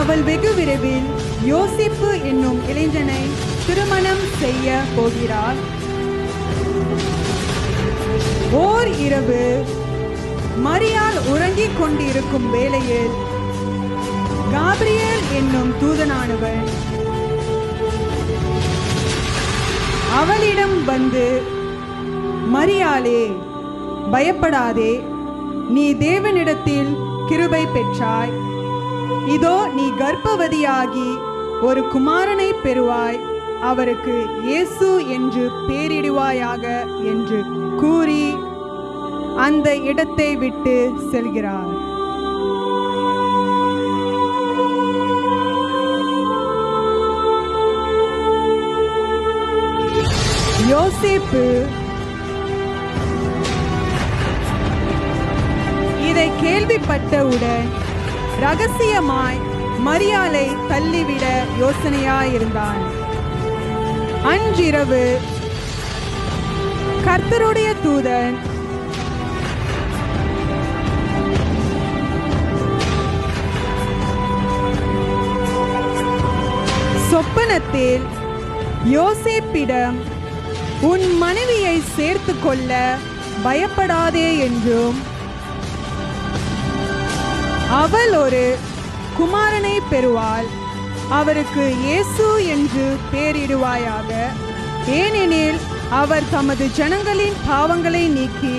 அவள் வெகு விரைவில் யோசேப்பு என்னும் இளைஞனை திருமணம் செய்ய போகிறாள். ஓர் இரவு மரியாள் உறங்கிக் கொண்டிருக்கும் வேளையில் காபிரியேல் என்னும் தூதனானவன் அவளிடம் வந்து, மரியாளே, பயப்படாதே, நீ தேவனிடத்தில் கிருபை பெற்றாய். இதோ நீ கர்ப்பவதியாகி ஒரு குமாரனை பெறுவாய். அவருக்கு இயேசு என்று பெயரிடுவாயாக என்று கூறி அந்த இடத்தை விட்டு செல்கிறார். யோசேப்பு இதை கேள்விப்பட்டவுடன் ரகசியமாய் மரியாளை தள்ளிவிட யோசனையாயிருந்தான். அன்றிரவு கர்த்தருடைய தூதன் சொப்பனத்தில் யோசேப்பிடம், உன் மனைவியை சேர்த்து கொள்ள பயப்படாதே என்றும், அவள் ஒரு குமாரனை பெறுவாள். அவருக்கு இயேசு என்று பெயரிடுவாயாக. ஏனெனில் அவர் தமது ஜனங்களின் பாவங்களை நீக்கி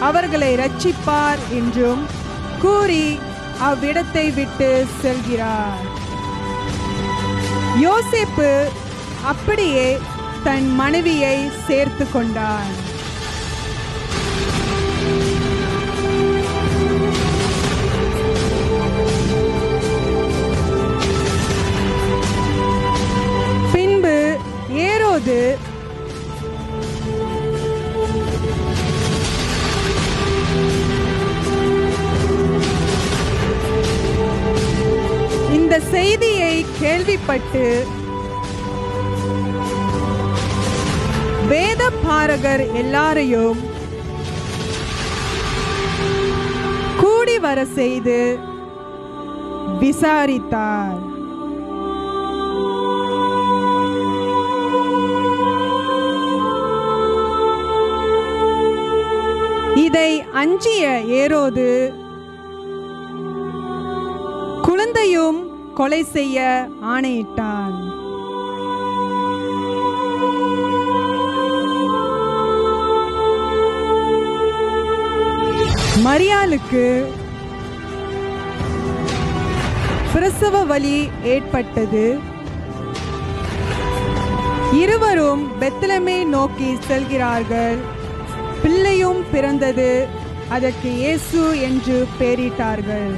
அவர்களை இரட்சிப்பார் என்றும் கூறி அவ்விடத்தை விட்டு செல்கிறார். யோசேப்பு அப்படியே தன் மனைவியை சேர்த்து கொண்டான். பின்பு ஏரோது இந்த செய்தியை கேள்விப்பட்டு வேத பாரகர் எல்லாரையும் கூடி வர செய்து விசாரித்தார். இதை அஞ்சிய ஏரோது குழந்தையும் கொலை செய்ய ஆணையிட்டான். மரியாளுக்கு பிரசவ வலி ஏற்பட்டது. இருவரும் பெத்லகேமை நோக்கி செல்கிறார்கள். பிள்ளையும் பிறந்தது. அதற்கு இயேசு என்று பெயரிட்டார்கள்.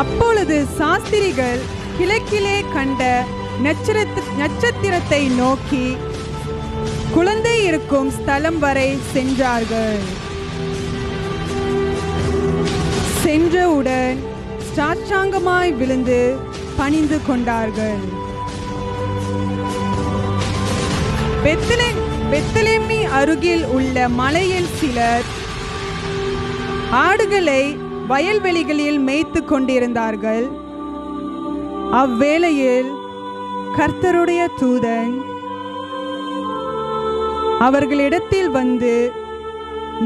அப்பொழுது சாஸ்திரிகள் கிழக்கிலே கண்ட நட்சத்திரத்தை நோக்கி குழந்தை இருக்கும் ஸ்தலம் வரை சென்றார்கள். சென்றவுடன் சாஷ்டாங்கமாய் விழுந்து பணிந்து கொண்டார்கள். பெத்லகேமி அருகில் உள்ள மலையில் சிலர் ஆடுகளை வயல்வெளிகளில் மேய்த்து கொண்டிருந்தார்கள். அவ்வேளையில் கர்த்தருடைய தூதன் அவர்களிடத்தில் வந்து,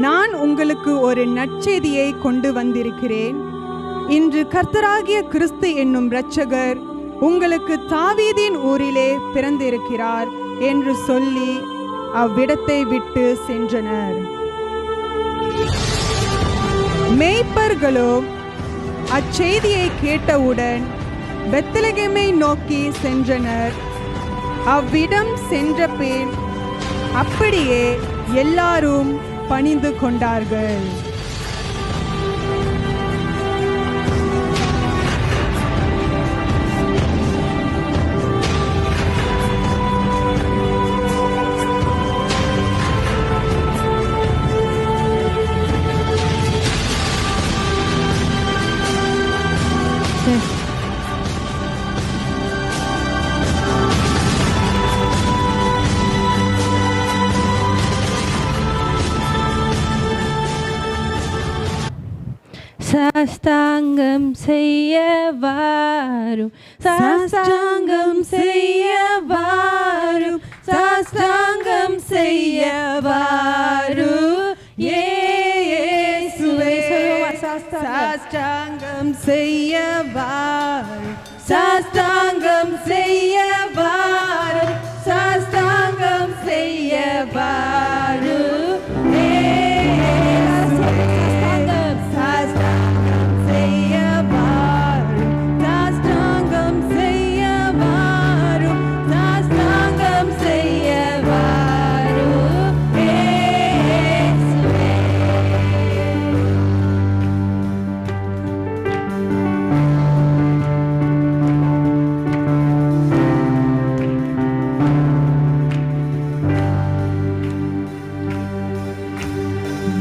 நான் உங்களுக்கு ஒரு நற்செய்தியை கொண்டு வந்திருக்கிறேன். இன்று கர்த்தராகிய கிறிஸ்து என்னும் இரட்சகர் உங்களுக்கு தாவீதின் ஊரிலே பிறந்திருக்கிறார் என்று சொல்லி அவ்விடத்தை விட்டு சென்றனர். மேய்ப்பர்களும் அச்செய்தியை கேட்டவுடன் பெத்லகேமை நோக்கி சென்றனர். அவ்விடம் சென்ற பின் அப்படியே எல்லாரும் பணிந்து கொண்டார்கள். சாஷ்டாங்கம் செய்ய வாரும், சாஷ்டாங்கம் செய்ய வாரும், சாஷ்டாங்கம் செய்ய வாரும் இயேசுவே. சாஷ்டாங்கம் செய்ய வாரும், சாஷ்டாங்கம் செய்ய வாரும், சாஷ்டாங்கம் செய்ய வாரும் சாஷ்டாங்கம் செய்ய வாரும், சாஷ்டாங்கம் செய்ய வாரும், சாஷ்டாங்கம் செய்ய வாரும் இயேசுவே.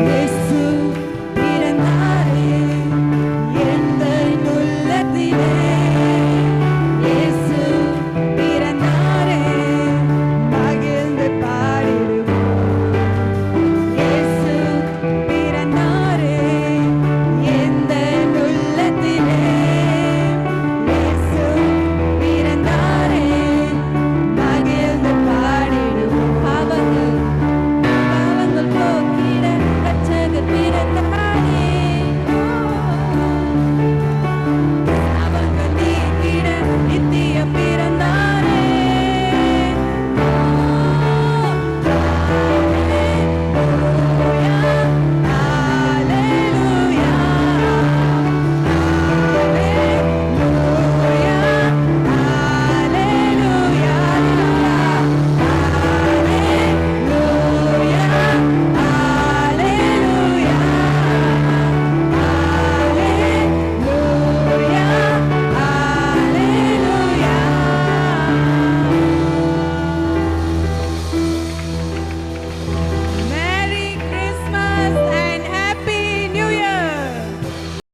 Yes.